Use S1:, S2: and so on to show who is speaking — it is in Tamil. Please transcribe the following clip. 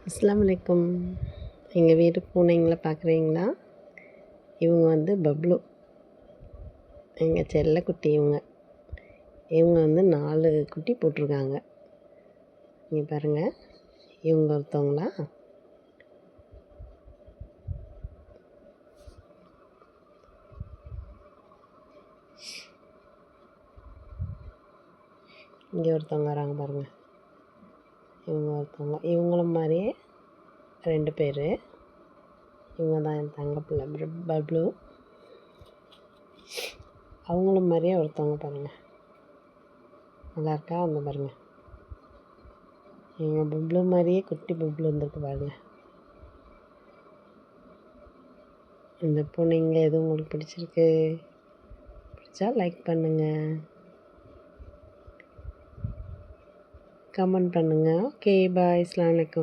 S1: அஸ்ஸலாமு அலைக்கும். எங்கள் வீட்டு பூனைங்களை பார்க்குறீங்களா? இவங்க வந்து பப்ளு, எங்கள் செல்லக்குட்டி. இவங்க வந்து 4 குட்டி போட்டிருக்காங்க. இங்கே பாருங்கள், இவங்க ஒருத்தவங்களா. இங்கே ஒருத்தவங்க வராங்க பாருங்கள். இவங்க ஒருத்தவங்க, இவங்கள மாதிரியே 2 பேர். இவங்க தான் என் தங்க பிள்ளை பப்ளு. அவங்கள மாதிரியே ஒருத்தவங்க பாருங்கள், நல்லா இருக்கா? வந்து பாருங்கள், எங்கள் பப்ளு மாதிரியே குட்டி பப்ளு வந்துருக்கு பாருங்கள். இந்த பூனைங்க எதுவும் உங்களுக்கு பிடிச்சிருக்கு? பிடிச்சா லைக் பண்ணுங்கள், கமெண்ட் பண்ணுங்கள். ஓகே, பாய். அஸ்ஸலாமு அலைக்கும்.